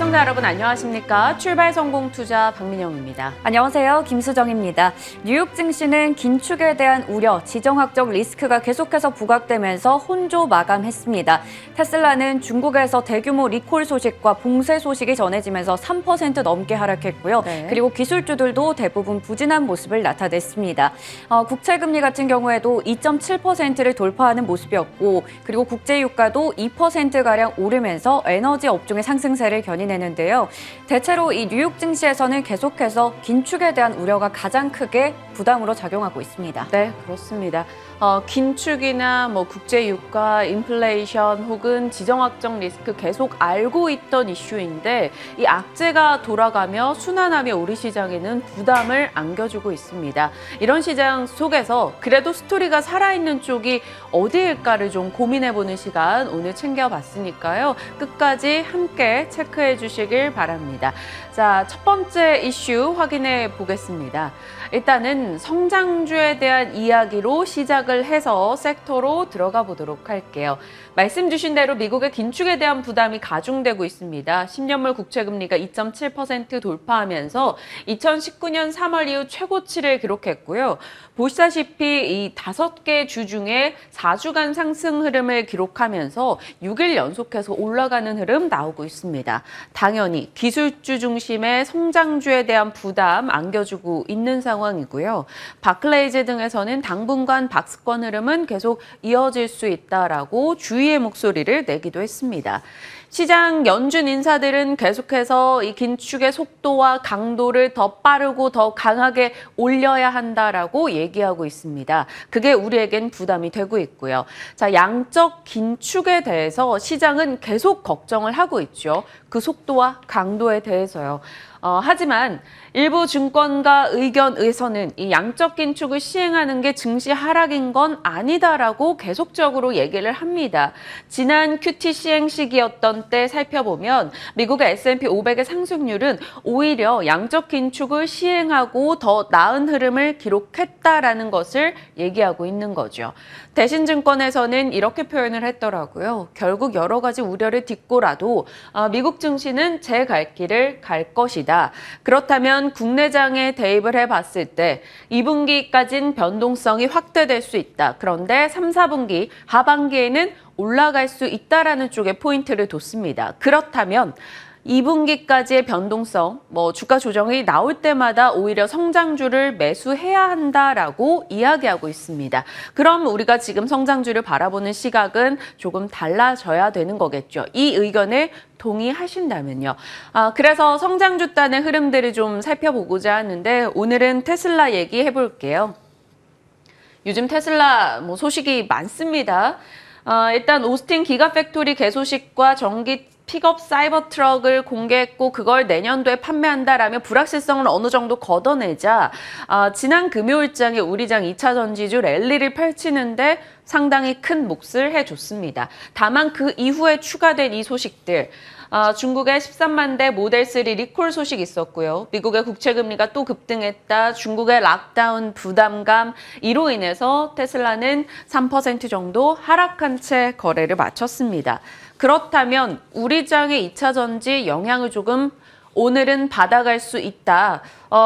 시청자 여러분 안녕하십니까? 출발 성공 투자 박민영입니다. 안녕하세요. 김수정입니다. 뉴욕 증시는 긴축에 대한 우려, 지정학적 리스크가 계속해서 부각되면서 혼조 마감했습니다. 테슬라는 중국에서 대규모 리콜 소식과 봉쇄 소식이 전해지면서 3% 넘게 하락했고요. 그리고 기술주들도 대부분 부진한 모습을 나타냈습니다. 국채금리 같은 경우에도 2.7%를 돌파하는 모습이었고, 그리고 국제유가도 2%가량 오르면서 에너지 업종의 상승세를 견인했는데요. 대체로 이 뉴욕 증시에서는 계속해서 긴축에 대한 우려가 가장 크게 부담으로 작용하고 있습니다. 네, 그렇습니다. 긴축이나 국제유가, 인플레이션 혹은 지정학적 리스크 계속 알고 있던 이슈인데 이 악재가 돌아가며 순환하며 우리 시장에는 부담을 안겨주고 있습니다. 이런 시장 속에서 그래도 스토리가 살아있는 쪽이 어디일까를 좀 고민해보는 시간 오늘 챙겨봤으니까요. 끝까지 함께 체크해 주시길 바랍니다. 자, 첫 번째 이슈 확인해 보겠습니다. 일단은 성장주에 대한 이야기로 시작을 해서 섹터로 들어가 보도록 할게요. 말씀 주신 대로 미국의 긴축에 대한 부담이 가중되고 있습니다. 10년물 국채금리가 2.7% 돌파하면서 2019년 3월 이후 최고치를 기록했고요. 보시다시피 이 5개 주 중에 4주간 상승 흐름을 기록하면서 6일 연속해서 올라가는 흐름 나오고 있습니다. 당연히 기술주 중심의 성장주에 대한 부담 안겨주고 있는 상황이고요. 바클레이즈 등에서는 당분간 박스권 흐름은 계속 이어질 수 있다라고 주의의 목소리를 내기도 했습니다. 시장 연준 인사들은 계속해서 이 긴축의 속도와 강도를 더 빠르고 더 강하게 올려야 한다라고 얘기하고 있습니다. 그게 우리에겐 부담이 되고 있고요. 자, 양적 긴축에 대해서 시장은 계속 걱정을 하고 있죠. 그 속도와 강도에 대해서요. 하지만 일부 증권가 의견에서는 이 양적 긴축을 시행하는 게 증시 하락인 건 아니다라고 계속적으로 얘기를 합니다. 지난 QT 시행 시기였던 때 살펴보면 미국의 S&P 500의 상승률은 오히려 양적 긴축을 시행하고 더 나은 흐름을 기록했다라는 것을 얘기하고 있는 거죠. 대신증권에서는 이렇게 표현을 했더라고요. 결국 여러 가지 우려를 딛고라도 미국 증시는 제 갈 길을 갈 것이다. 그렇다면 국내장에 대입을 해봤을 때 2분기까지는 변동성이 확대될 수 있다. 그런데 3, 4분기 하반기에는 올라갈 수 있다라는 쪽에 포인트를 뒀습니다. 그렇다면 2분기까지의 변동성, 주가 조정이 나올 때마다 오히려 성장주를 매수해야 한다라고 이야기하고 있습니다. 그럼 우리가 지금 성장주를 바라보는 시각은 조금 달라져야 되는 거겠죠. 이 의견에 동의하신다면요. 그래서 성장주단의 흐름들을 좀 살펴보고자 하는데 오늘은 테슬라 얘기해 볼게요. 요즘 테슬라 소식이 많습니다. 일단 오스틴 기가팩토리 개소식과 전기 픽업 사이버 트럭을 공개했고 그걸 내년도에 판매한다라며 불확실성을 어느 정도 걷어내자 지난 금요일장에 우리장 2차 전지주 랠리를 펼치는데 상당히 큰 몫을 해줬습니다. 다만 그 이후에 추가된 이 소식들 중국의 13만 대 모델3 리콜 소식이 있었고요. 미국의 국채금리가 또 급등했다. 중국의 락다운 부담감 이로 인해서 테슬라는 3% 정도 하락한 채 거래를 마쳤습니다. 그렇다면 우리장의 2차 전지 영향을 조금 오늘은 받아갈 수 있다.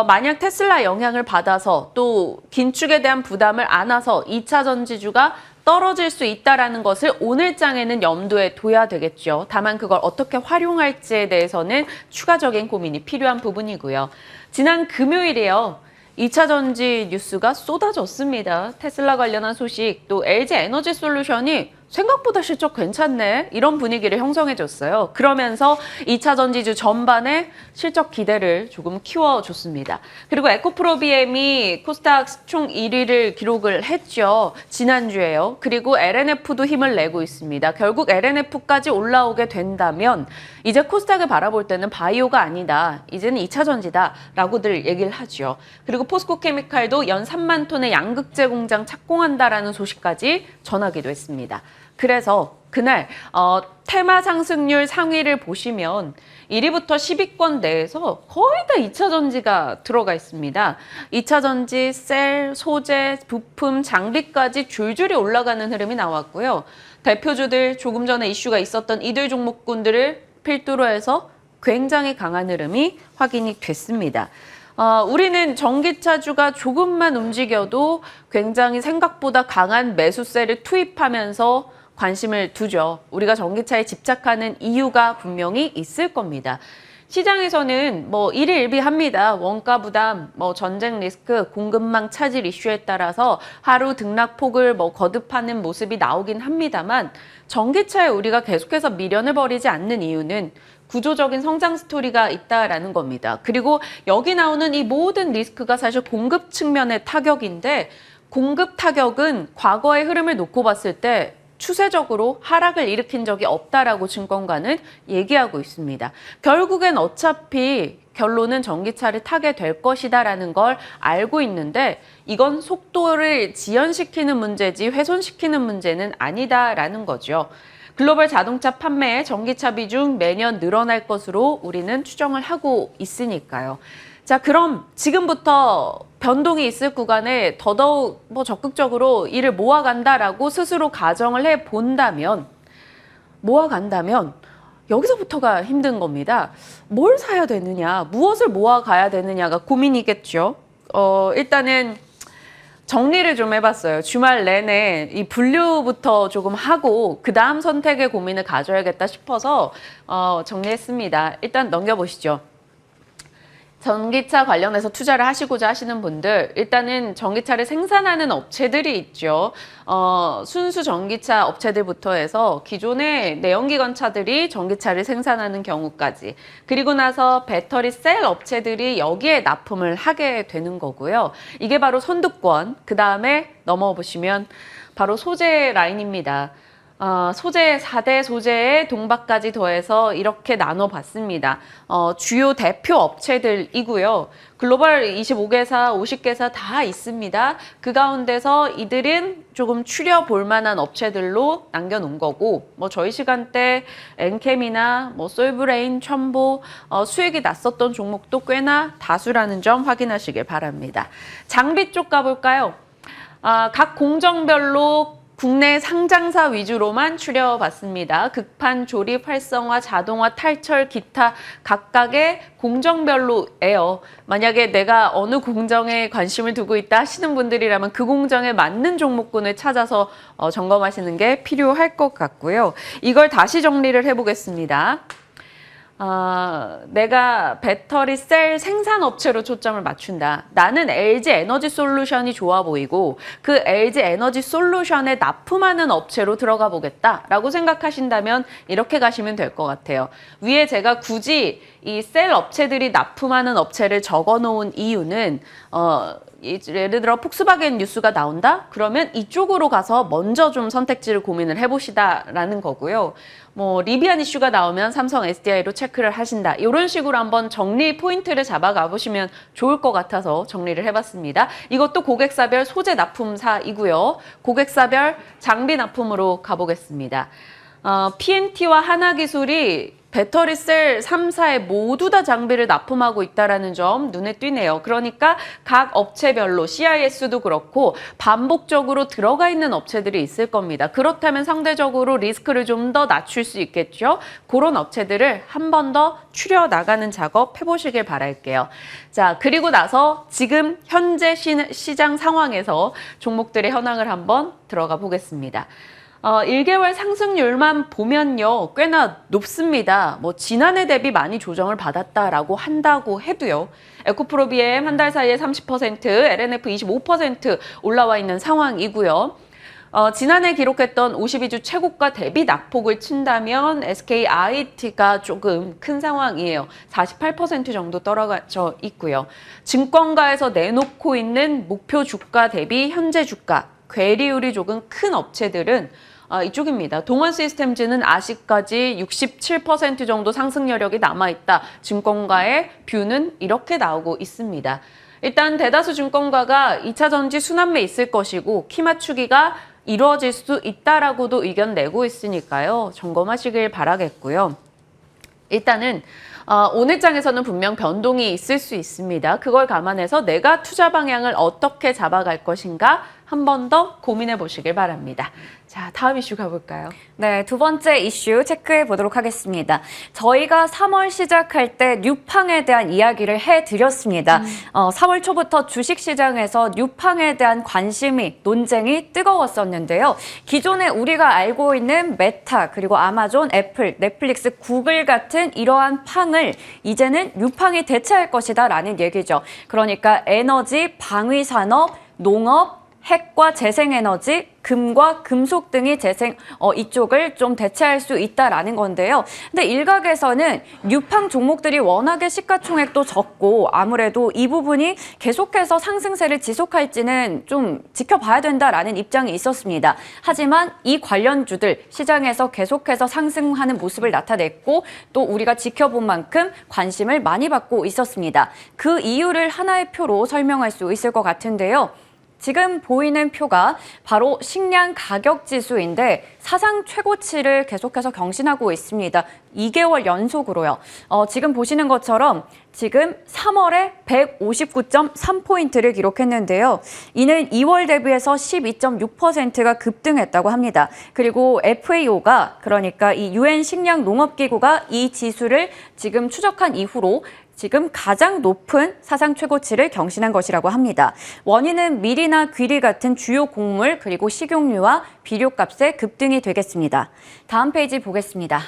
만약 테슬라 영향을 받아서 또 긴축에 대한 부담을 안아서 2차 전지주가 떨어질 수 있다는 것을 오늘장에는 염두에 둬야 되겠죠. 다만 그걸 어떻게 활용할지에 대해서는 추가적인 고민이 필요한 부분이고요. 지난 금요일에요. 2차 전지 뉴스가 쏟아졌습니다. 테슬라 관련한 소식, 또 LG 에너지 솔루션이 생각보다 실적 괜찮네 이런 분위기를 형성해줬어요. 그러면서 2차 전지주 전반에 실적 기대를 조금 키워줬습니다. 그리고 에코프로비엠이 코스닥 총 1위를 기록을 했죠. 지난주에요. 그리고 LNF도 힘을 내고 있습니다. 결국 LNF까지 올라오게 된다면 이제 코스닥을 바라볼 때는 바이오가 아니다. 이제는 2차 전지다 라고들 얘기를 하죠. 그리고 포스코케미칼도 연 3만 톤의 양극재 공장 착공한다라는 소식까지 전하기도 했습니다. 그래서 그날 테마 상승률 상위를 보시면 1위부터 10위권 내에서 거의 다 2차 전지가 들어가 있습니다. 2차 전지, 셀, 소재, 부품, 장비까지 줄줄이 올라가는 흐름이 나왔고요. 대표주들 조금 전에 이슈가 있었던 이들 종목군들을 필두로 해서 굉장히 강한 흐름이 확인이 됐습니다. 우리는 전기차주가 조금만 움직여도 굉장히 생각보다 강한 매수세를 투입하면서 관심을 두죠. 우리가 전기차에 집착하는 이유가 분명히 있을 겁니다. 시장에서는 뭐 일희일비합니다. 원가 부담, 뭐 전쟁 리스크, 공급망 차질 이슈에 따라서 하루 등락폭을 뭐 거듭하는 모습이 나오긴 합니다만 전기차에 우리가 계속해서 미련을 버리지 않는 이유는 구조적인 성장 스토리가 있다라는 겁니다. 그리고 여기 나오는 이 모든 리스크가 사실 공급 측면의 타격인데 공급 타격은 과거의 흐름을 놓고 봤을 때 추세적으로 하락을 일으킨 적이 없다라고 증권가는 얘기하고 있습니다. 결국엔 어차피 결론은 전기차를 타게 될 것이다라는 걸 알고 있는데 이건 속도를 지연시키는 문제지 훼손시키는 문제는 아니다라는 거죠. 글로벌 자동차 판매 전기차 비중 매년 늘어날 것으로 우리는 추정을 하고 있으니까요. 자, 그럼 지금부터 변동이 있을 구간에 더더욱 적극적으로 이를 모아간다라고 스스로 가정을 해본다면, 모아간다면 여기서부터가 힘든 겁니다. 뭘 사야 되느냐, 무엇을 모아가야 되느냐가 고민이겠죠. 일단은 정리를 좀 해봤어요. 주말 내내 이 분류부터 조금 하고 그 다음 선택의 고민을 가져야겠다 싶어서 정리했습니다. 일단 넘겨보시죠. 전기차 관련해서 투자를 하시고자 하시는 분들, 일단은 전기차를 생산하는 업체들이 있죠. 순수 전기차 업체들부터 해서 기존의 내연기관 차들이 전기차를 생산하는 경우까지, 그리고 나서 배터리 셀 업체들이 여기에 납품을 하게 되는 거고요. 이게 바로 선두권, 그 다음에 넘어보시면 바로 소재 라인입니다. 소재 4대 소재의 동박까지 더해서 이렇게 나눠봤습니다. 주요 대표 업체들이고요. 글로벌 25개사, 50개사 다 있습니다. 그 가운데서 이들은 조금 추려볼 만한 업체들로 남겨놓은 거고, 저희 시간대 엔캠이나 솔브레인, 첨보, 수익이 났었던 종목도 꽤나 다수라는 점 확인하시길 바랍니다. 장비 쪽 가볼까요? 각 공정별로 국내 상장사 위주로만 추려봤습니다. 극판, 조립, 활성화, 자동화, 탈철, 기타 각각의 공정별로예요. 만약에 내가 어느 공정에 관심을 두고 있다 하시는 분들이라면 그 공정에 맞는 종목군을 찾아서 점검하시는 게 필요할 것 같고요. 이걸 다시 정리를 해보겠습니다. 내가 배터리 셀 생산업체로 초점을 맞춘다. 나는 LG 에너지 솔루션이 좋아 보이고 그 LG 에너지 솔루션에 납품하는 업체로 들어가 보겠다라고 생각하신다면 이렇게 가시면 될 것 같아요. 위에 제가 굳이 이 셀 업체들이 납품하는 업체를 적어 놓은 이유는 예를 들어 폭스바겐 뉴스가 나온다? 그러면 이쪽으로 가서 먼저 좀 선택지를 고민을 해보시다라는 거고요. 리비안 이슈가 나오면 삼성 SDI로 체크를 하신다. 이런 식으로 한번 정리 포인트를 잡아가 보시면 좋을 것 같아서 정리를 해봤습니다. 이것도 고객사별 소재 납품사이고요. 고객사별 장비 납품으로 가보겠습니다. PNT와 하나기술이 배터리 셀 3사에 모두 다 장비를 납품하고 있다는 점 눈에 띄네요. 그러니까 각 업체별로 CIS도 그렇고 반복적으로 들어가 있는 업체들이 있을 겁니다. 그렇다면 상대적으로 리스크를 좀 더 낮출 수 있겠죠. 그런 업체들을 한 번 더 추려 나가는 작업 해보시길 바랄게요. 자, 그리고 나서 지금 현재 시장 상황에서 종목들의 현황을 한번 들어가 보겠습니다. 1개월 상승률만 보면요, 꽤나 높습니다. 지난해 대비 많이 조정을 받았다라고 한다고 해도요. 에코프로 BM 한 달 사이에 30%, LNF 25% 올라와 있는 상황이고요. 지난해 기록했던 52주 최고가 대비 낙폭을 친다면 SK IT가 조금 큰 상황이에요. 48% 정도 떨어져 있고요. 증권가에서 내놓고 있는 목표 주가 대비 현재 주가, 괴리율이 조금 큰 업체들은 이쪽입니다. 동원 시스템즈는 아직까지 67% 정도 상승 여력이 남아있다. 증권가의 뷰는 이렇게 나오고 있습니다. 일단 대다수 증권가가 2차 전지 순환매 있을 것이고 키 맞추기가 이루어질 수 있다라고도 의견 내고 있으니까요. 점검하시길 바라겠고요. 일단은 오늘 장에서는 분명 변동이 있을 수 있습니다. 그걸 감안해서 내가 투자 방향을 어떻게 잡아갈 것인가 한 번 더 고민해 보시길 바랍니다. 자, 다음 이슈 가볼까요? 네, 두 번째 이슈 체크해 보도록 하겠습니다. 저희가 3월 시작할 때 뉴팡에 대한 이야기를 해드렸습니다. 3월 초부터 주식시장에서 뉴팡에 대한 관심이, 논쟁이 뜨거웠었는데요. 기존에 우리가 알고 있는 메타, 그리고 아마존, 애플, 넷플릭스, 구글 같은 이러한 팡을 이제는 뉴팡이 대체할 것이다라는 얘기죠. 그러니까 에너지, 방위산업, 농업, 핵과 재생에너지, 금과 금속 등이 이쪽을 좀 대체할 수 있다라는 건데요. 근데 일각에서는 뉴팡 종목들이 워낙에 시가총액도 적고 아무래도 이 부분이 계속해서 상승세를 지속할지는 좀 지켜봐야 된다라는 입장이 있었습니다. 하지만 이 관련주들 시장에서 계속해서 상승하는 모습을 나타냈고 또 우리가 지켜본 만큼 관심을 많이 받고 있었습니다. 그 이유를 하나의 표로 설명할 수 있을 것 같은데요. 지금 보이는 표가 바로 식량 가격 지수인데 사상 최고치를 계속해서 경신하고 있습니다. 2개월 연속으로요. 지금 보시는 것처럼 지금 3월에 159.3포인트를 기록했는데요. 이는 2월 대비해서 12.6%가 급등했다고 합니다. 그리고 FAO가 그러니까 이 UN 식량 농업기구가 이 지수를 지금 추적한 이후로 지금 가장 높은 사상 최고치를 경신한 것이라고 합니다. 원인은 밀이나 귀리 같은 주요 곡물 그리고 식용유와 비료값의 급등이 되겠습니다. 다음 페이지 보겠습니다.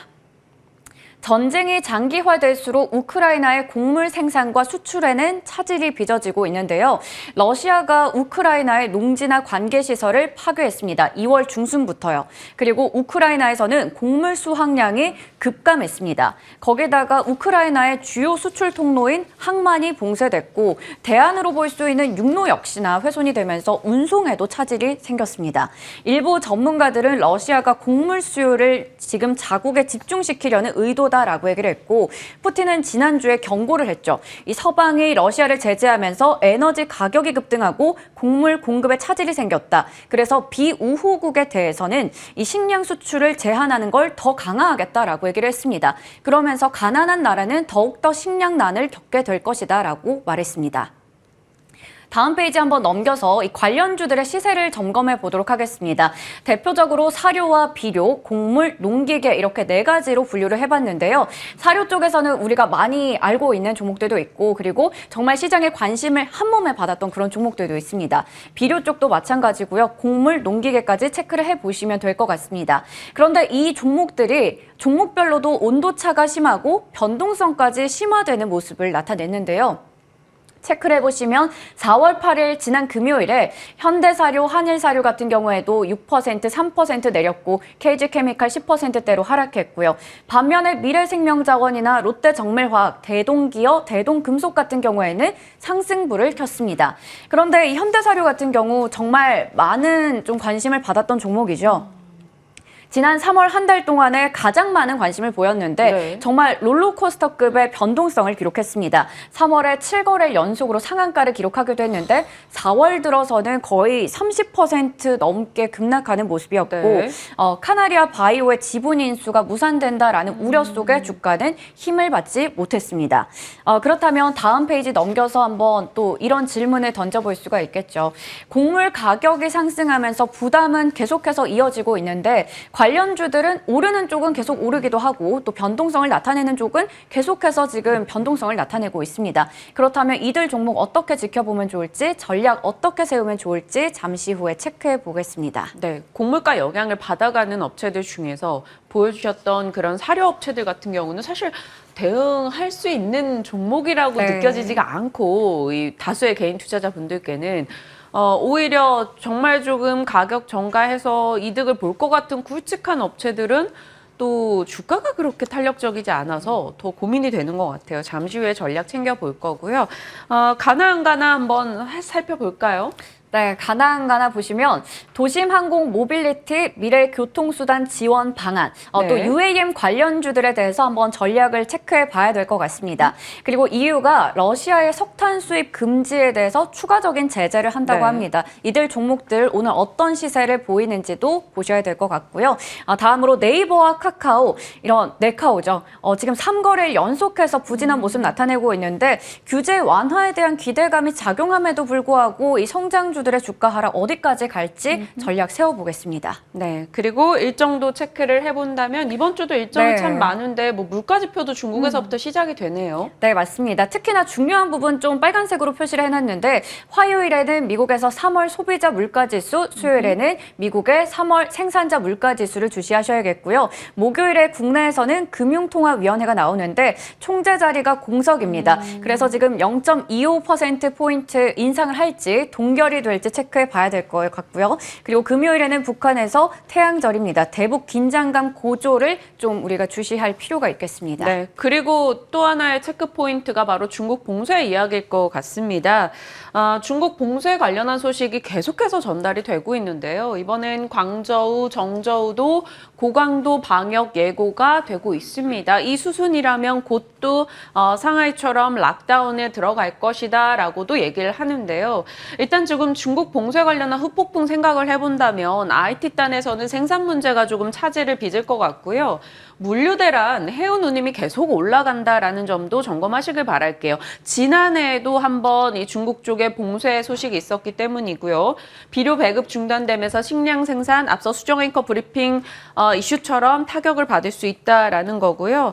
전쟁이 장기화될수록 우크라이나의 곡물 생산과 수출에는 차질이 빚어지고 있는데요. 러시아가 우크라이나의 농지나 관계시설을 파괴했습니다. 2월 중순부터요. 그리고 우크라이나에서는 곡물 수확량이 급감했습니다. 거기다가 우크라이나의 주요 수출 통로인 항만이 봉쇄됐고 대안으로 볼 수 있는 육로 역시나 훼손이 되면서 운송에도 차질이 생겼습니다. 일부 전문가들은 러시아가 곡물 수요를 지금 자국에 집중시키려는 의도다라고 얘기를 했고 푸틴은 지난주에 경고를 했죠. 이 서방이 러시아를 제재하면서 에너지 가격이 급등하고 곡물 공급에 차질이 생겼다. 그래서 비우호국에 대해서는 이 식량 수출을 제한하는 걸 더 강화하겠다라고 얘기를 했습니다. 그러면서 가난한 나라는 더욱더 식량난을 겪게 될 것이다라고 말했습니다. 다음 페이지 한번 넘겨서 이 관련주들의 시세를 점검해 보도록 하겠습니다. 대표적으로 사료와 비료, 곡물, 농기계 이렇게 네 가지로 분류를 해봤는데요. 사료 쪽에서는 우리가 많이 알고 있는 종목들도 있고 그리고 정말 시장의 관심을 한몸에 받았던 그런 종목들도 있습니다. 비료 쪽도 마찬가지고요. 곡물, 농기계까지 체크를 해보시면 될 것 같습니다. 그런데 이 종목들이 종목별로도 온도차가 심하고 변동성까지 심화되는 모습을 나타냈는데요. 체크를 해보시면 4월 8일 지난 금요일에 현대사료, 한일사료 같은 경우에도 6%, 3% 내렸고 KG케미칼 10%대로 하락했고요. 반면에 미래생명자원이나 롯데정밀화학, 대동기어, 대동금속 같은 경우에는 상승부를 켰습니다. 그런데 이 현대사료 같은 경우 정말 많은 좀 관심을 받았던 종목이죠. 지난 3월 한 달 동안에 가장 많은 관심을 보였는데 네. 정말 롤러코스터급의 변동성을 기록했습니다. 3월에 7거래 연속으로 상한가를 기록하기도 했는데 4월 들어서는 거의 30% 넘게 급락하는 모습이었고 네. 카나리아 바이오의 지분 인수가 무산된다라는 우려 속에 주가는 힘을 받지 못했습니다. 그렇다면 다음 페이지 넘겨서 한번 또 이런 질문을 던져볼 수가 있겠죠. 곡물 가격이 상승하면서 부담은 계속해서 이어지고 있는데 관련주들은 오르는 쪽은 계속 오르기도 하고 또 변동성을 나타내는 쪽은 계속해서 지금 변동성을 나타내고 있습니다. 그렇다면 이들 종목 어떻게 지켜보면 좋을지, 전략 어떻게 세우면 좋을지 잠시 후에 체크해 보겠습니다. 네, 곡물가 영향을 받아가는 업체들 중에서 보여주셨던 그런 사료 업체들 같은 경우는 사실 대응할 수 있는 종목이라고 네. 느껴지지가 않고 이 다수의 개인 투자자분들께는 오히려 정말 조금 가격 전가해서 이득을 볼 것 같은 굵직한 업체들은 또 주가가 그렇게 탄력적이지 않아서 더 고민이 되는 것 같아요. 잠시 후에 전략 챙겨볼 거고요. 가나 안 가나 한번 살펴볼까요? 네, 가나 보시면 도심 항공 모빌리티 미래 교통수단 지원 방안, 네. 또 UAM 관련주들에 대해서 한번 전략을 체크해 봐야 될 것 같습니다. 그리고 EU가 러시아의 석탄 수입 금지에 대해서 추가적인 제재를 한다고 네. 합니다. 이들 종목들 오늘 어떤 시세를 보이는지도 보셔야 될 것 같고요. 다음으로 네이버와 카카오, 이런 네카오죠. 지금 3거래일 연속해서 부진한 모습 나타내고 있는데 규제 완화에 대한 기대감이 작용함에도 불구하고 이 성장주들 선수들의 주가 하락 어디까지 갈지 전략 세워보겠습니다. 네, 그리고 일정도 체크를 해본다면 이번 주도 일정이 네. 참 많은데 뭐 물가지표도 중국에서부터 시작이 되네요. 네, 맞습니다. 특히나 중요한 부분 좀 빨간색으로 표시를 해놨는데 화요일에는 미국에서 3월 소비자 물가지수, 수요일에는 미국의 3월 생산자 물가지수를 주시하셔야겠고요. 목요일에 국내에서는 금융통화위원회가 나오는데 총재 자리가 공석입니다. 그래서 지금 0.25%포인트 인상을 할지 동결이 될지 체크해 봐야 될 것 같고요. 그리고 금요일에는 북한에서 태양절입니다. 대북 긴장감 고조를 좀 우리가 주시할 필요가 있겠습니다. 네, 그리고 또 하나의 체크 포인트가 바로 중국 봉쇄 이야기일 것 같습니다. 중국 봉쇄 관련한 소식이 계속해서 전달이 되고 있는데요. 이번엔 광저우, 정저우도 고강도 방역 예고가 되고 있습니다. 이 수순이라면 곧도 상하이처럼 락다운에 들어갈 것이다 라고도 얘기를 하는데요. 일단 지금 중국 봉쇄 관련한 후폭풍 생각을 해본다면 IT단에서는 생산 문제가 조금 차질을 빚을 것 같고요. 물류대란 해운 운임이 계속 올라간다라는 점도 점검하시길 바랄게요. 지난해에도 한번 이 중국 쪽에 봉쇄 소식이 있었기 때문이고요. 비료 배급 중단되면서 식량 생산, 앞서 수정 앵커 브리핑 이슈처럼 타격을 받을 수 있다라는 거고요.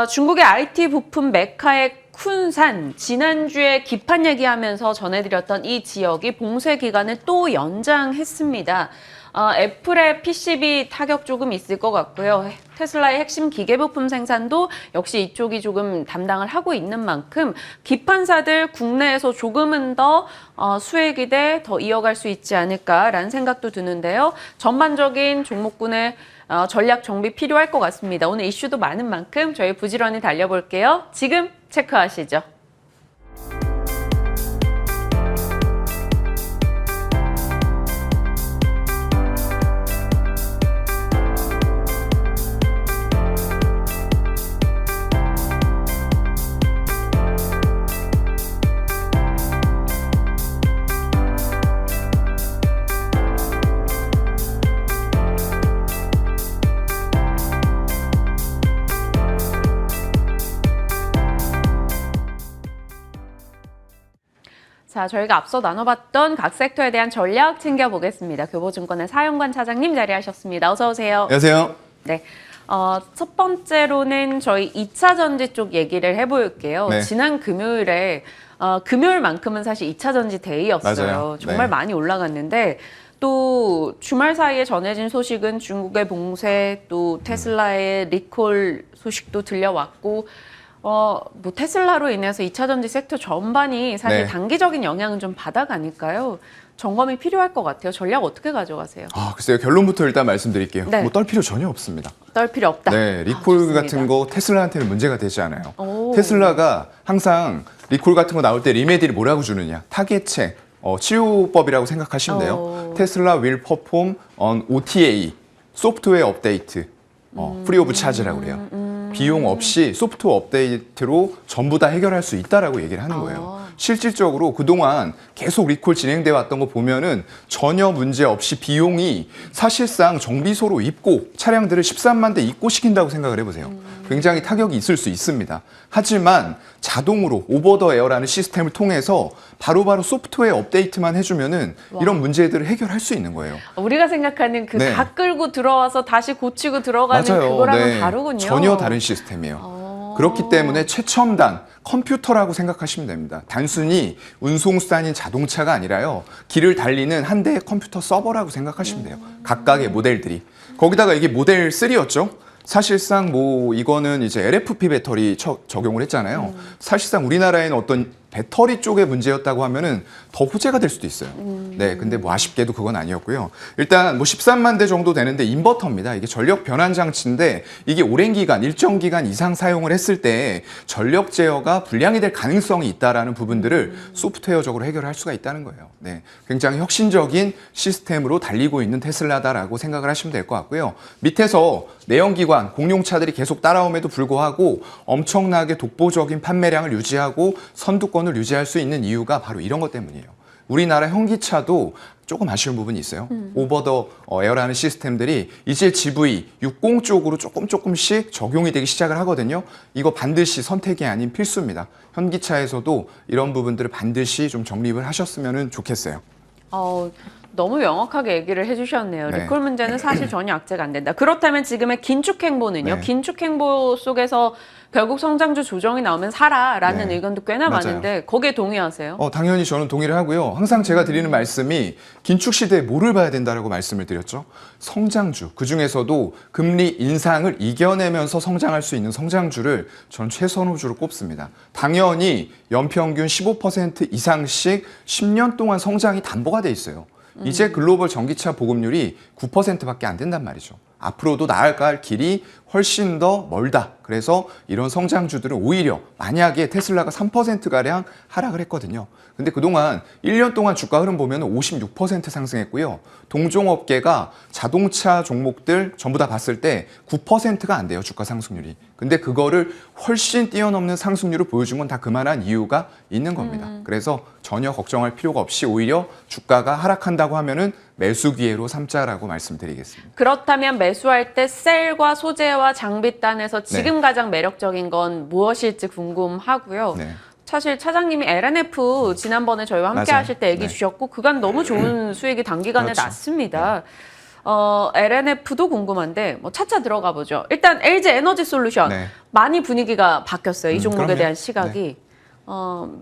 중국의 IT 부품 메카의 쿤산, 지난주에 기판 얘기하면서 전해드렸던 이 지역이 봉쇄 기간을 또 연장했습니다. 애플의 PCB 타격 조금 있을 것 같고요. 테슬라의 핵심 기계부품 생산도 역시 이쪽이 조금 담당을 하고 있는 만큼 기판사들 국내에서 조금은 더 수혜 기대 더 이어갈 수 있지 않을까라는 생각도 드는데요. 전반적인 종목군의 전략 정비 필요할 것 같습니다. 오늘 이슈도 많은 만큼 저희 부지런히 달려볼게요. 지금 체크하시죠. 자, 저희가 앞서 나눠봤던 각 섹터에 대한 전략 챙겨보겠습니다. 교보증권의 사영관 차장님 자리하셨습니다. 어서 오세요. 안녕하세요. 네. 첫 번째로는 저희 2차 전지 쪽 얘기를 해볼게요. 네. 지난 금요일에, 금요일만큼은 사실 2차 전지 데이였어요. 맞아요. 정말 네. 많이 올라갔는데, 또 주말 사이에 전해진 소식은 중국의 봉쇄, 또 테슬라의 리콜 소식도 들려왔고, 뭐 테슬라로 인해서 2차 전지 섹터 전반이 사실 네. 단기적인 영향은 좀 받아가니까요. 점검이 필요할 것 같아요. 전략 어떻게 가져가세요? 글쎄요. 결론부터 일단 말씀드릴게요. 네. 뭐 떨 필요 전혀 없습니다. 떨 필요 없다. 네, 리콜 좋습니다. 같은 거 테슬라한테는 문제가 되지 않아요. 오. 테슬라가 항상 리콜 같은 거 나올 때 리메디를 뭐라고 주느냐? 타겟책, 치유법이라고 생각하시면 돼요. 테슬라 will perform on OTA, 소프트웨어 업데이트, 프리 오브 차지라고 그래요. 비용 없이 소프트웨어 업데이트로 전부 다 해결할 수 있다라고 얘기를 하는 거예요. 실질적으로 그동안 계속 리콜 진행돼 왔던 거 보면은 전혀 문제 없이 비용이 사실상 정비소로 입고 차량들을 13만 대 입고 시킨다고 생각을 해보세요. 굉장히 타격이 있을 수 있습니다. 하지만 자동으로 오버 더 에어라는 시스템을 통해서 바로바로 소프트웨어 업데이트만 해주면은 이런 문제들을 해결할 수 있는 거예요. 우리가 생각하는 그 네. 다 끌고 들어와서 다시 고치고 들어가는 그거랑은 다르군요. 전혀 다른 시스템이에요. 그렇기 때문에 최첨단 컴퓨터라고 생각하시면 됩니다. 단순히 운송수단인 자동차가 아니라요. 길을 달리는 한 대의 컴퓨터 서버라고 생각하시면 돼요. 각각의 모델들이. 거기다가 이게 모델 3였죠. 사실상 뭐 이거는 이제 LFP 배터리 적용을 했잖아요. 사실상 우리나라에는 어떤 배터리 쪽의 문제였다고 하면은 더 호재가 될 수도 있어요. 네, 근데 뭐 아쉽게도 그건 아니었고요. 일단 뭐 13만 대 정도 되는데 인버터입니다. 이게 전력 변환 장치인데 이게 오랜 기간, 일정 기간 이상 사용을 했을 때 전력 제어가 불량이 될 가능성이 있다라는 부분들을 소프트웨어적으로 해결할 수가 있다는 거예요. 네, 굉장히 혁신적인 시스템으로 달리고 있는 테슬라다라고 생각을 하시면 될 것 같고요. 밑에서 내연기관, 공룡차들이 계속 따라옴에도 불구하고 엄청나게 독보적인 판매량을 유지하고 선두권을 유지할 수 있는 이유가 바로 이런 것 때문이에요. 우리나라 현기차도 조금 아쉬운 부분이 있어요. 오버 더 에어라는 시스템들이 이제 GV 60 쪽으로 조금씩 적용이 되기 시작을 하거든요. 이거 반드시 선택이 아닌 필수입니다. 현기차에서도 이런 부분들을 반드시 좀 정립을 하셨으면 좋겠어요. 너무 명확하게 얘기를 해주셨네요. 네. 리콜 문제는 사실 전혀 악재가 안 된다. 그렇다면 지금의 긴축 행보는요? 네. 긴축 행보 속에서 결국 성장주 조정이 나오면 사라라는 네. 의견도 꽤나 맞아요. 많은데 거기에 동의하세요? 당연히 저는 동의를 하고요. 항상 제가 드리는 말씀이 긴축 시대에 뭐를 봐야 된다라고 말씀을 드렸죠. 성장주, 그중에서도 금리 인상을 이겨내면서 성장할 수 있는 성장주를 저는 최선호주로 꼽습니다. 당연히 연평균 15% 이상씩 10년 동안 성장이 담보가 돼 있어요. 이제 글로벌 전기차 보급률이 9%밖에 안 된단 말이죠. 앞으로도 나아갈 길이 훨씬 더 멀다. 그래서 이런 성장주들은 오히려 만약에 테슬라가 3%가량 하락을 했거든요. 근데 그동안 1년 동안 주가 흐름 보면 56% 상승했고요. 동종업계가 자동차 종목들 전부 다 봤을 때 9%가 안 돼요, 주가 상승률이. 근데 그거를 훨씬 뛰어넘는 상승률을 보여준 건 다 그만한 이유가 있는 겁니다. 그래서 전혀 걱정할 필요가 없이 오히려 주가가 하락한다고 하면은 매수 기회로 삼자라고 말씀드리겠습니다. 그렇다면 매수할 때 셀과 소재와 장비단에서 지금 가장 매력적인 건 무엇일지 궁금하고요. 네. 사실 차장님이 LNF 지난번에 저희와 함께 맞아요. 하실 때 얘기 네. 주셨고 그간 너무 좋은 수익이 단기간에 그렇죠. 났습니다. LNF도 궁금한데 차차 들어가 보죠. 일단 LG 에너지 솔루션 네. 많이 분위기가 바뀌었어요. 이 종목에 그럼요. 대한 시각이.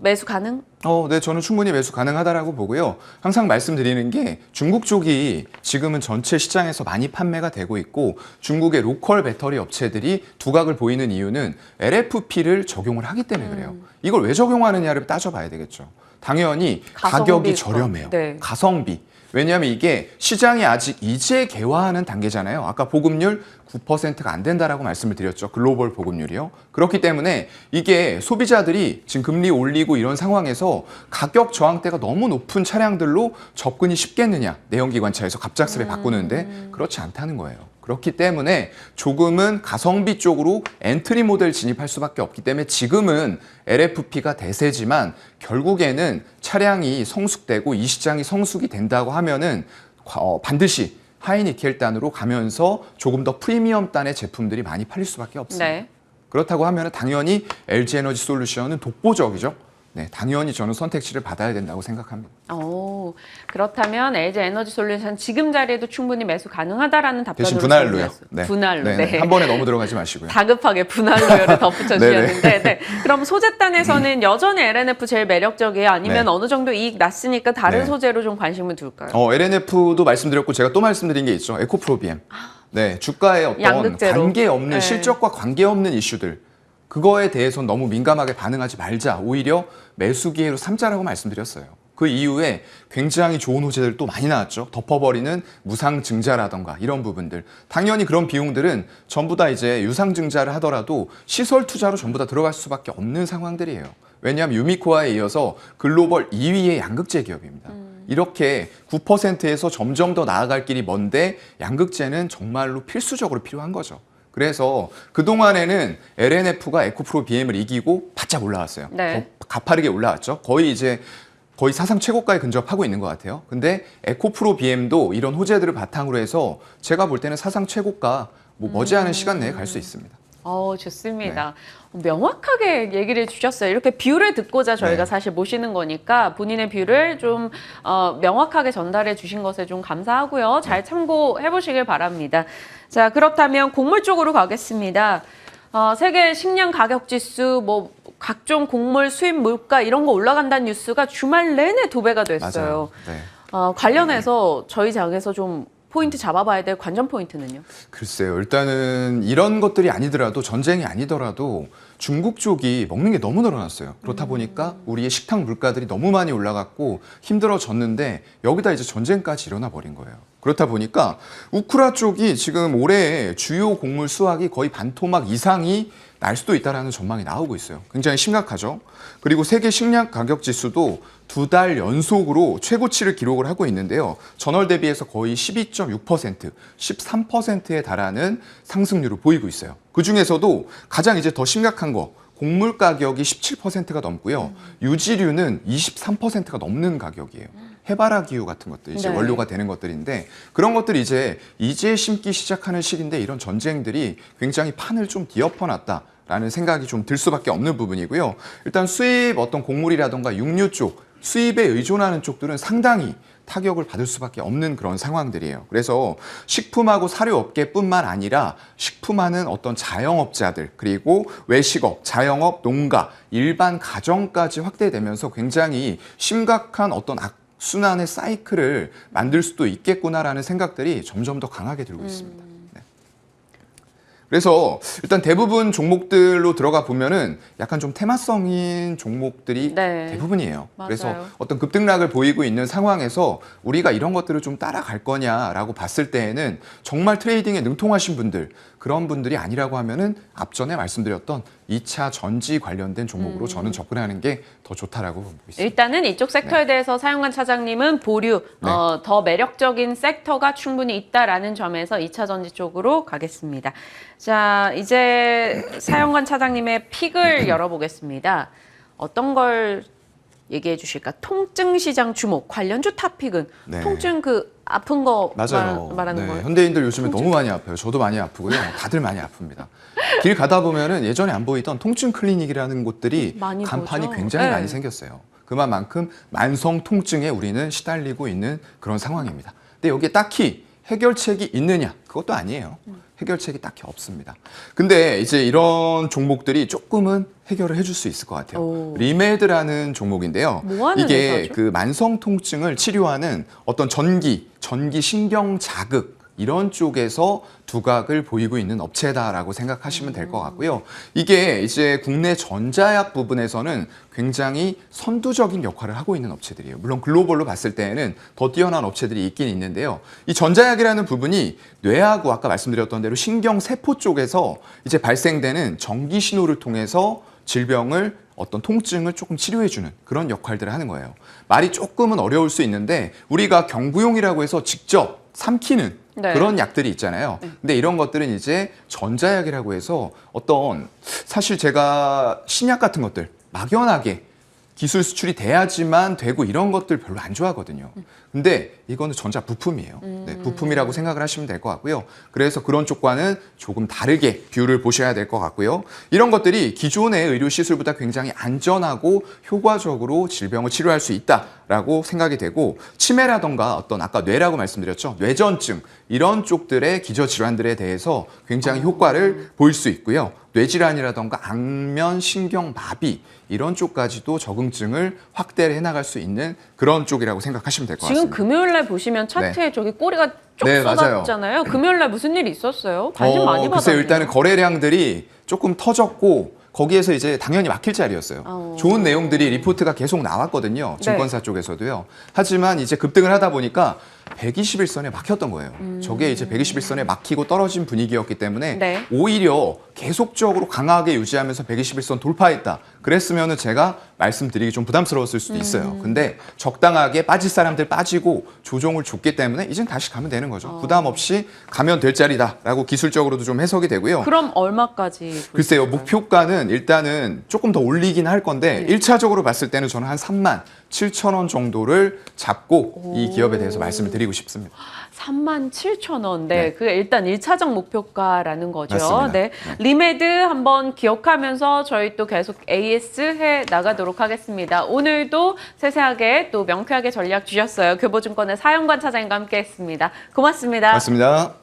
매수 가능? 네, 저는 충분히 매수 가능하다라고 보고요. 항상 말씀드리는 게 중국 쪽이 지금은 전체 시장에서 많이 판매가 되고 있고 중국의 로컬 배터리 업체들이 두각을 보이는 이유는 LFP를 적용을 하기 때문에 그래요. 이걸 왜 적용하느냐를 따져봐야 되겠죠. 당연히 가격이 가성비 저렴해요. 네. 가성비. 왜냐하면 이게 시장이 아직 이제 개화하는 단계잖아요. 아까 보급률 9%가 안 된다라고 말씀을 드렸죠. 글로벌 보급률이요. 그렇기 때문에 이게 소비자들이 지금 금리 올리고 이런 상황에서 가격 저항대가 너무 높은 차량들로 접근이 쉽겠느냐. 내연기관차에서 갑작스레 바꾸는데 그렇지 않다는 거예요. 그렇기 때문에 조금은 가성비 쪽으로 엔트리 모델 진입할 수밖에 없기 때문에 지금은 LFP가 대세지만 결국에는 차량이 성숙되고 이 시장이 성숙이 된다고 하면은 반드시 하이니켈단으로 가면서 조금 더 프리미엄 단의 제품들이 많이 팔릴 수밖에 없습니다. 네. 그렇다고 하면 당연히 LG 에너지 솔루션은 독보적이죠. 네, 당연히 저는 선택지를 받아야 된다고 생각합니다. 그렇다면 LG 에너지 솔루션 지금 자리에도 충분히 매수 가능하다라는 답변으로 대신 분할로요. 정리했어요. 네. 분할로. 네, 네. 한 번에 너무 들어가지 마시고요. 다급하게 분할로열을 덧붙여 주셨는데, 네. 그럼 소재단에서는 여전히 LNF 제일 매력적이에요? 아니면 네. 어느 정도 이익 났으니까 다른 네. 소재로 좀 관심을 둘까요? LNF도 말씀드렸고 제가 또 말씀드린 게 있죠. 에코프로비엠. 네, 주가에 어떤 양극재로. 관계없는 네. 실적과 관계없는 이슈들. 그거에 대해서는 너무 민감하게 반응하지 말자. 오히려 매수 기회로 삼자라고 말씀드렸어요. 그 이후에 굉장히 좋은 호재들 또 많이 나왔죠. 덮어버리는 무상증자라던가 이런 부분들. 당연히 그런 비용들은 전부 다 이제 유상증자를 하더라도 시설 투자로 전부 다 들어갈 수밖에 없는 상황들이에요. 왜냐하면 유미코아에 이어서 글로벌 2위의 양극재 기업입니다. 이렇게 9%에서 점점 더 나아갈 길이 먼데 양극재는 정말로 필수적으로 필요한 거죠. 그래서 그동안에는 LNF가 에코프로 BM을 이기고 바짝 올라왔어요. 네. 더 가파르게 올라왔죠. 거의 사상 최고가에 근접하고 있는 것 같아요. 근데 에코프로 BM도 이런 호재들을 바탕으로 해서 제가 볼 때는 사상 최고가 머지않은 시간 내에 갈 수 있습니다. 좋습니다. 명확하게 얘기를 주셨어요. 이렇게 뷰를 듣고자 저희가 네. 사실 모시는 거니까 본인의 뷰를 좀 명확하게 전달해 주신 것에 좀 감사하고요. 잘 참고해 보시길 바랍니다. 자, 그렇다면 곡물 쪽으로 가겠습니다. 세계 식량 가격 지수, 각종 곡물 수입 물가 이런 거 올라간다는 뉴스가 주말 내내 도배가 됐어요. 맞아요. 네. 관련해서 저희 장에서 좀 포인트 잡아봐야 될 관전 포인트는요? 글쎄요. 일단은 이런 것들이 아니더라도 전쟁이 아니더라도 중국 쪽이 먹는 게 너무 늘어났어요. 그렇다 보니까 우리의 식탁 물가들이 너무 많이 올라갔고 힘들어졌는데 여기다 이제 전쟁까지 일어나 버린 거예요. 그렇다 보니까 우크라 쪽이 지금 올해 주요 곡물 수확이 거의 반토막 이상이 날 수도 있다는 전망이 나오고 있어요. 굉장히 심각하죠. 그리고 세계 식량 가격 지수도 2달 연속으로 최고치를 기록을 하고 있는데요. 전월 대비해서 거의 12.6%, 13%에 달하는 상승률을 보이고 있어요. 그중에서도 가장 이제 더 심각한 거 곡물 가격이 17%가 넘고요. 유지류는 23%가 넘는 가격이에요. 해바라 기후 같은 것들 이제 네. 원료가 되는 것들인데 그런 것들이 이제 심기 시작하는 시기인데 이런 전쟁들이 굉장히 판을 좀 뒤엎어놨다라는 생각이 좀 들 수밖에 없는 부분이고요. 일단 수입 어떤 곡물이라던가 육류 쪽 수입에 의존하는 쪽들은 상당히 타격을 받을 수밖에 없는 그런 상황들이에요. 그래서 식품하고 사료업계뿐만 아니라 식품하는 어떤 자영업자들, 그리고 외식업, 자영업, 농가, 일반 가정까지 확대되면서 굉장히 심각한 어떤 악순환의 사이클을 만들 수도 있겠구나라는 생각들이 점점 더 강하게 들고 있습니다. 네. 그래서 일단 대부분 종목들로 들어가 보면은 약간 좀 테마성인 종목들이 네. 대부분이에요. 맞아요. 그래서 어떤 급등락을 보이고 있는 상황에서 우리가 이런 것들을 좀 따라갈 거냐라고 봤을 때에는 정말 트레이딩에 능통하신 분들, 그런 분들이 아니라고 하면은 앞전에 말씀드렸던 2차 전지 관련된 종목으로 저는 접근하는 게 더 좋다라고 보고 있습니다. 일단은 이쪽 섹터에 대해서 사용관 차장님은 보류, 네. 더 매력적인 섹터가 충분히 있다라는 점에서 2차 전지 쪽으로 가겠습니다. 자, 이제 사용관 차장님의 픽을 열어보겠습니다. 어떤 걸 얘기해 주실까? 통증 시장 주목, 관련주 탑픽은 네. 통증 그 아픈 거 맞아요. 말하는 거예요? 현대인들 요즘에 너무 많이 아파요. 저도 많이 아프고요. 다들 많이 아픕니다. 길 가다 보면은 예전에 안 보이던 통증 클리닉이라는 곳들이 많이 간판이 보죠. 굉장히 네. 많이 생겼어요. 그만큼 만성 통증에 우리는 시달리고 있는 그런 상황입니다. 근데 여기에 딱히 해결책이 있느냐? 그것도 아니에요. 해결책이 딱히 없습니다. 근데 이제 이런 종목들이 조금은 해결을 해줄 수 있을 것 같아요. 오. 리메드라는 종목인데요. 뭐 하는 이게 회사죠? 그 만성 통증을 치료하는 어떤 전기 신경 자극 이런 쪽에서 두각을 보이고 있는 업체다라고 생각하시면 될 것 같고요. 이게 이제 국내 전자약 부분에서는 굉장히 선두적인 역할을 하고 있는 업체들이에요. 물론 글로벌로 봤을 때에는 더 뛰어난 업체들이 있긴 있는데요. 이 전자약이라는 부분이 뇌하고 아까 말씀드렸던 대로 신경세포 쪽에서 이제 발생되는 전기 신호를 통해서 질병을 어떤 통증을 조금 치료해주는 그런 역할들을 하는 거예요. 말이 조금은 어려울 수 있는데 우리가 경구용이라고 해서 직접 삼키는 네. 그런 약들이 있잖아요. 근데 이런 것들은 이제 전자약이라고 해서 어떤 사실 제가 신약 같은 것들 막연하게 기술 수출이 돼야지만 되고 이런 것들 별로 안 좋아하거든요. 근데 이거는 전자 부품이에요. 네, 부품이라고 생각을 하시면 될 것 같고요. 그래서 그런 쪽과는 조금 다르게 뷰를 보셔야 될 것 같고요. 이런 것들이 기존의 의료 시술보다 굉장히 안전하고 효과적으로 질병을 치료할 수 있다라고 생각이 되고 치매라던가 어떤 아까 뇌라고 말씀드렸죠. 뇌전증 이런 쪽들의 기저질환들에 대해서 굉장히 효과를 보일 수 있고요. 뇌질환이라던가 안면 신경 마비 이런 쪽까지도 적응증을 확대를 해나갈 수 있는 그런 쪽이라고 생각하시면 될 것 지금 같습니다. 금요일 날 보시면 차트에 저기 꼬리가 쭉 네, 맞아요. 쏟았잖아요. 금요일 날 무슨 일이 있었어요? 관심 많이 받았네요. 글쎄요. 일단은 거래량들이 조금 터졌고 거기에서 이제 당연히 막힐 자리였어요. 좋은 내용들이 리포트가 계속 나왔거든요. 증권사 쪽에서도요. 하지만 이제 급등을 하다 보니까 121선에 막혔던 거예요. 저게 이제 121선에 막히고 떨어진 분위기였기 때문에 네. 오히려 계속적으로 강하게 유지하면서 121선 돌파했다. 그랬으면은 제가 말씀드리기 좀 부담스러웠을 수도 있어요. 근데 적당하게 빠질 사람들 빠지고 조정을 줬기 때문에 이젠 다시 가면 되는 거죠. 부담 없이 가면 될 자리다라고 기술적으로도 좀 해석이 되고요. 그럼 얼마까지? 글쎄요, 보실까요? 목표가는 일단은 조금 더 올리긴 할 건데 네. 1차적으로 봤을 때는 저는 한 37,000원 정도를 잡고 이 기업에 대해서 말씀을 드리고 싶습니다. 37,000원. 네, 네. 그게 일단 1차적 목표가라는 거죠. 맞습니다. 네. 리메드 한번 기억하면서 저희 또 계속 AS 해 나가도록 하겠습니다. 오늘도 세세하게 또 명쾌하게 전략 주셨어요. 교보증권의 사영관 차장님과 함께 했습니다. 고맙습니다. 맞습니다.